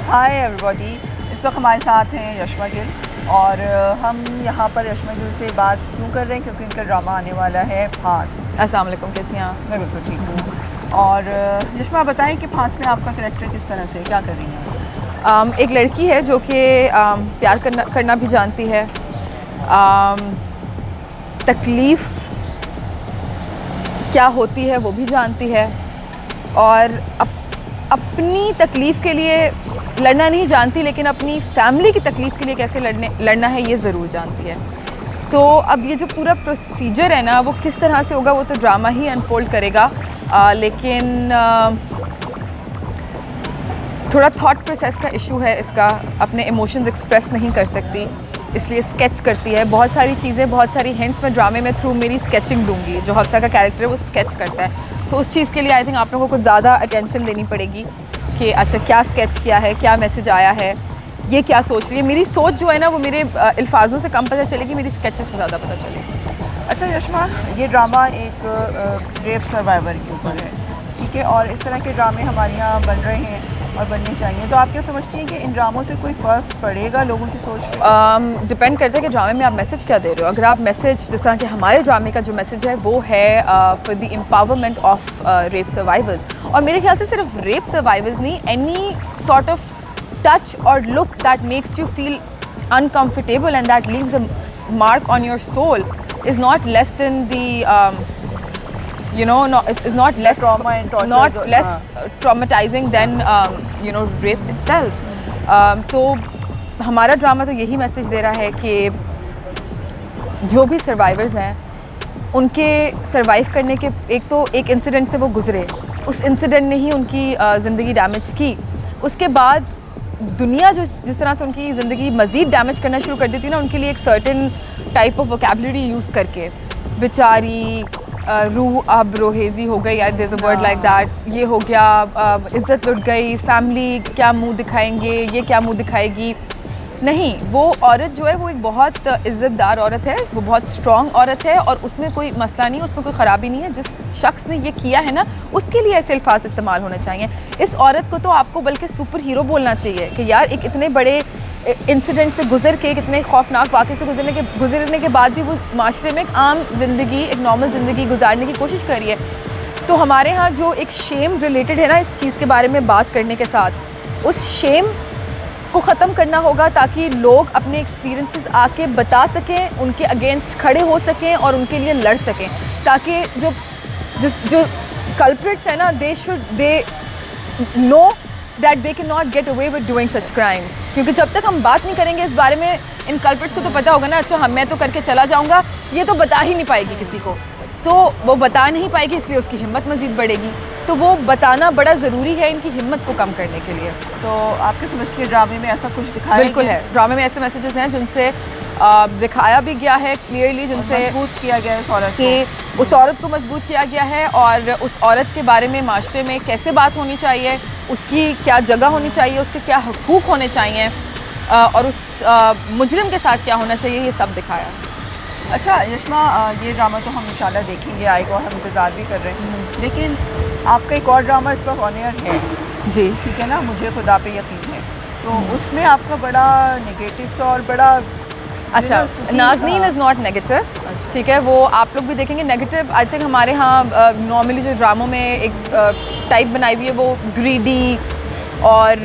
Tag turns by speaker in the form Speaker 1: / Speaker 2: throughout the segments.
Speaker 1: Hi everybody, इस वक्त हमारे साथ हैं यशमा गिल और हम यहाँ पर यशमा गिल से बात क्यों कर रहे हैं क्योंकि इनका ड्रामा आने वाला है फांस।
Speaker 2: अस्सलाम वालेकुम, कैसी हैं आप?
Speaker 1: मैं बिल्कुल ठीक हूँ। और यशमा बताएं कि फांस में आपका कैरेक्टर किस तरह से क्या कर रही हैं?
Speaker 2: एक लड़की है जो कि प्यार करना भी जानती है, तकलीफ़ क्या होती है वो भी जानती है, और अपनी तकलीफ़ के लिए लड़ना नहीं जानती, लेकिन अपनी फैमिली की तकलीफ़ के लिए कैसे लड़ना है ये ज़रूर जानती है। तो अब ये जो पूरा प्रोसीजर है ना, वो किस तरह से होगा वो तो ड्रामा ही अनफोल्ड करेगा, लेकिन थोड़ा थॉट प्रोसेस का इशू है इसका। अपने इमोशंस एक्सप्रेस नहीं कर सकती, इसलिए स्केच करती है बहुत सारी चीज़ें, बहुत सारी हिंट्स मैं ड्रामे में थ्रू मेरी स्केचिंग दूंगी। जो हफ्सा का कैरेक्टर है वो स्केच करता है, तो उस चीज़ के लिए आई थिंक आप लोगों को कुछ ज़्यादा अटेंशन देनी पड़ेगी कि अच्छा क्या स्केच किया है, क्या मैसेज आया है, ये क्या सोच रही है। मेरी सोच जो है ना वो मेरे अल्फाजों से कम पता चलेगी, मेरी स्केचेस से ज़्यादा पता चलेगी।
Speaker 1: अच्छा यशमा, ये ड्रामा एक रेप सर्वाइवर के ऊपर है, ठीक है, और इस तरह के ड्रामे हमारे यहाँ बन रहे हैं और बनने चाहिए। तो आप क्या समझती हैं कि इन ड्रामों से कोई फ़र्क पड़ेगा लोगों की सोच पे?
Speaker 2: डिपेंड करता है कि ड्रामे में आप मैसेज क्या दे रहे हो। अगर आप मैसेज, जिस तरह के हमारे ड्रामे का जो मैसेज है वो है for the empowerment of rape survivors, और मेरे ख्याल से सिर्फ रेप सर्वाइवर्स नहीं, एनी सॉर्ट ऑफ टच और look that makes you feel uncomfortable and that leaves a mark on your soul is not less than the is not less
Speaker 1: trauma and torture,
Speaker 2: not less traumatizing than rape itself. तो हमारा drama तो यही message दे रहा है कि जो भी survivors हैं उनके सर्वाइव करने के एक इंसिडेंट से वो गुजरे, उस इंसिडेंट ने ही उनकी ज़िंदगी डैमेज की। उसके बाद दुनिया जिस तरह से उनकी ज़िंदगी मज़ीद डैमेज करना शुरू कर देती है ना, उनके लिए एक certain type of vocabulary use करके बेचारी रूह अब रोहेज़ी हो गई, there is a word like that, ये हो गया, इज़्ज़त लुट गई, फैमिली क्या मुंह दिखाएंगे, ये क्या मुंह दिखाएगी। नहीं, वो औरत जो है वो एक बहुत इज़्ज़तदार औरत है, वो बहुत स्ट्रॉन्ग औरत है और उसमें कोई मसला नहीं है, उसमें कोई ख़राबी नहीं है। जिस शख्स ने ये किया है ना, उसके लिए ऐसे अल्फाज इस्तेमाल होने चाहिए। इस औरत को तो आपको बल्कि सुपर हीरो बोलना चाहिए कि यार एक इतने बड़े इंसिडेंट से गुजर के, कितने खौफनाक वाक़े से गुजरने के बाद भी वो माशरे में एक आम ज़िंदगी, एक नॉर्मल ज़िंदगी गुजारने की कोशिश कर रही है। तो हमारे यहाँ जो एक शेम रिलेटेड है ना इस चीज़ के बारे में बात करने के साथ, उस शेम को ख़त्म करना होगा ताकि लोग अपने एक्सपीरियंसेस आके बता सकें, उनके अगेंस्ट खड़े हो सकें और उनके लिए लड़ सकें, ताकि जो कल्प्रिट्स हैं ना, they know that they can not get away with doing such crimes. क्योंकि जब तक हम बात नहीं करेंगे इस बारे में, इन कल्प्रिट्स को तो पता होगा ना, अच्छा मैं तो करके चला जाऊँगा, ये तो बता ही नहीं पाएगी किसी को, तो वो बता नहीं पाएगी, इसलिए उसकी हिम्मत मज़ीद बढ़ेगी। तो वो बताना बड़ा ज़रूरी है इनकी हिम्मत को कम करने के लिए।
Speaker 1: तो आपके समझ के ड्रामे में ऐसा कुछ दिखाया?
Speaker 2: बिल्कुल है, ड्रामे में ऐसे मैसेजेस हैं जिनसे दिखाया भी गया है क्लियरली, जिनसे
Speaker 1: मजबूत किया गया है
Speaker 2: उस औरत को मजबूत किया गया है, और उस औरत के बारे में माशरे में कैसे बात होनी चाहिए, उसकी क्या जगह होनी चाहिए, उसके क्या हकूक़ होने चाहिए, और उस मुजरिम के साथ क्या होना चाहिए, ये सब दिखाया।
Speaker 1: अच्छा यशमा, ये ड्रामा तो हम इंशाल्लाह देखेंगे, आएगा और हम इंतज़ार भी कर रहे हैं, लेकिन आपका एक और ड्रामा इस वक्त ऑन एयर है
Speaker 2: जी,
Speaker 1: ठीक है ना, मुझे खुदा पे यकीन है, तो उसमें आपका बड़ा नेगेटिव सा और बड़ा
Speaker 2: अच्छा, नाज़नीन इज़ नॉट नेगेटिव, ठीक है, वो आप लोग भी देखेंगे। नेगेटिव आई थिंक हमारे यहाँ नॉर्मली जो ड्रामों में एक टाइप बनाई हुई है वो ग्रीडी और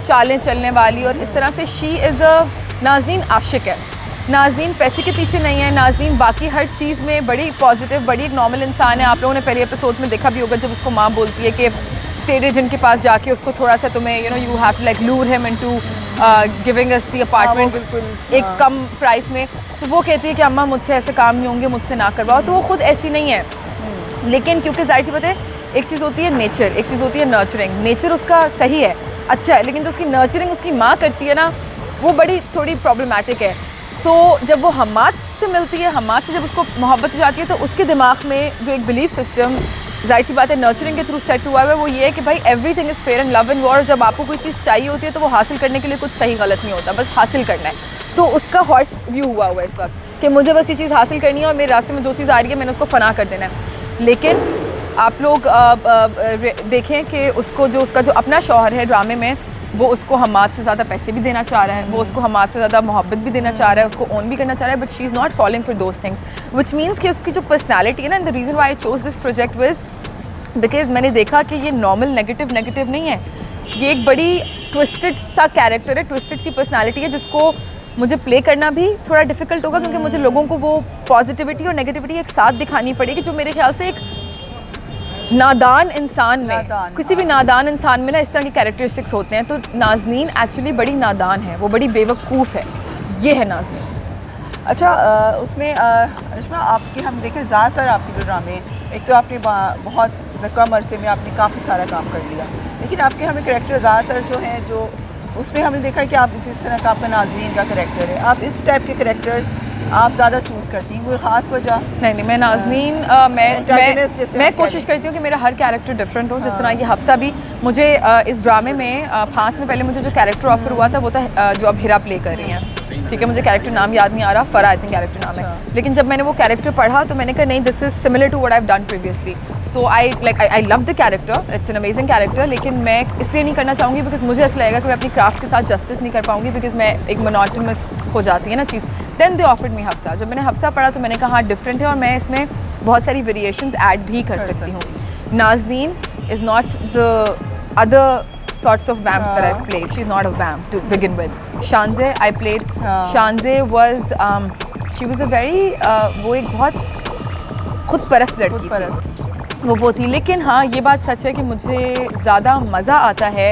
Speaker 2: चालें चलने वाली, और इस तरह से शी इज़ नाज़नीन आशिक है। नाज़नीन पैसे के पीछे नहीं है, नाज़नीन बाकी हर चीज़ में बड़ी पॉजिटिव, बड़ी एक नॉर्मल इंसान है। आप लोगों ने पहले एपिसोड में देखा भी होगा जब उसको माँ बोलती है कि स्टेट एजेंट के पास जाके उसको थोड़ा सा तुम्हें you have to like lure him into giving us the apartment एक कम प्राइस में। तो वो कहती है कि अम्मा मुझसे ऐसे काम नहीं होंगे, मुझसे ना करवाओ। तो वो खुद ऐसी नहीं है, लेकिन क्योंकि जाहिर सी बात है, एक चीज़ होती है नेचर, एक चीज़ होती है नर्चरिंग। नेचर उसका सही है, अच्छा है, लेकिन जो उसकी नर्चरिंग उसकी माँ करती है ना, वो बड़ी थोड़ी प्रॉब्लमैटिक है। तो जब वो हम्माद से मिलती है, हम्माद से जब उसको मोहब्बत हो जाती है, तो उसके दिमाग में जो एक बिलीफ सिस्टम जाहिर सी बात है नर्चरिंग के थ्रू सेट हुआ है, वो ये है कि भाई everything is fair and love and war. जब आपको कोई चीज़ चाहिए होती है तो वो हासिल करने के लिए कुछ सही गलत नहीं होता, बस हासिल करना है। तो उसका हॉर्स व्यू हुआ हुआ है इस वक्त कि मुझे बस ये चीज़ हासिल करनी है और मेरे रास्ते में जो चीज़ आ रही है मैंने उसको फना कर देना है। लेकिन आप लोग देखें कि उसको जो उसका जो अपना शौहर है ड्रामे में, वो उसको हमाद से ज़्यादा पैसे भी देना चाह रहा है, वो उसको हमाद से ज़्यादा मोहब्बत भी देना चाह रहा है, उसको ओन भी करना चाह रहा है, but she is not following for those things, which means कि उसकी जो पर्सनैलिटी है ना, the reason why I chose this project was because मैंने देखा कि ये नॉर्मल नेगेटिव नहीं है, ये एक बड़ी ट्विस्टेड सा कैरेक्टर है, ट्विस्टेड सी पर्सनैलिटी है जिसको मुझे प्ले करना भी थोड़ा डिफिकल्ट होगा, क्योंकि मुझे लोगों को वो पॉजिटिविटी और नेगेटिविटी एक साथ दिखानी पड़ेगी, जो मेरे ख्याल से एक नादान इंसान में, किसी भी नादान इंसान में ना इस तरह के कैरेक्टरिस्टिक्स होते हैं। तो नाज़नीन एक्चुअली बड़ी नादान है, वो बड़ी बेवकूफ़ है, ये है नाज़नीन।
Speaker 1: अच्छा, उसमें अरिश्मा आपके हम देखें ज़्यादातर आपके जो ड्रामे, एक तो आपने बहुत कम अरसे में आपने काफ़ी सारा काम कर लिया, लेकिन आपके हमें करैक्टर ज़्यादातर जो हैं, जो उसमें हमने देखा कि आप जिस तरह का आपका नाज़रीन का करैक्टर है, आप इस टाइप के करैक्टर आप ज़्यादा चूज़ करती हैं, कोई ख़ास वजह?
Speaker 2: नहीं, मैं नाज़नीन मैं कोशिश करती हूँ कि मेरा हर कैरेक्टर डिफरेंट हो। जिस तरह ये हफ्सा भी मुझे इस ड्रामे में फांस में पहले मुझे जो कैरेक्टर ऑफर हुआ था वो था जो अब हिरा प्ले कर रही हैं, ठीक है, मुझे कैरेक्टर नाम याद नहीं आ रहा, फरा आई थिंक कैरेक्टर नाम है, लेकिन जब मैंने वो कैरेक्टर पढ़ा तो मैंने कहा नहीं, this is similar to what I have done previously, तो I love the character, it's an amazing character, लेकिन मैं इसलिए नहीं करना चाहूँगी बिकॉज मुझे ऐसा लगेगा कि मैं अपनी क्राफ्ट के साथ जस्टिस नहीं कर पाऊँगी, बिकॉज मैं एक मोनोटोनस हो जाती है ना चीज़। Then they offered me Hafsa, जब मैंने हफ्सा पढ़ा तो मैंने कहा हाँ डिफरेंट है और मैं इसमें बहुत सारी वेरिएशंस ऐड भी कर सकती हूँ। Nazneen is not the other sorts of vamps that I've played. She's not a vamp to begin with. Shanze, I played. Shanze was, she was a very, वो एक बहुत खुद परस्त लड़की थी, वो थी, लेकिन हाँ ये बात सच है कि मुझे ज़्यादा मज़ा आता है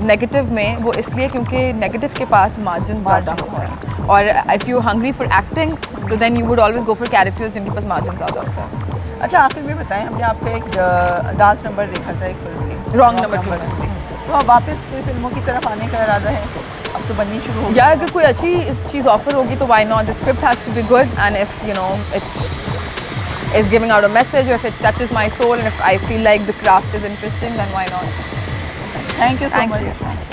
Speaker 2: नेगेटिव में, वो इसलिए क्योंकि नेगेटिव के पास मार्जिन ज़्यादा होता है, और if you hungry for acting तो then you would always go for characters जिनके पास मार्जिन ज़्यादा होता है।
Speaker 1: अच्छा, आखिर में बताएं, हमने आपका एक डांस नंबर देखा था एक फिल्म में,
Speaker 2: रॉन्ग नंबर 2,
Speaker 1: तो अब वापस कोई फिल्मों की तरफ आने का इरादा है? अब तो बननी शुरू होगी
Speaker 2: यार, अगर कोई अच्छी चीज़ ऑफर होगी तो why not, the script has to be good and if you know it is giving out a message, और if it touches my soul and if I feel like the craft is interesting, then why not.
Speaker 1: Thank you so much.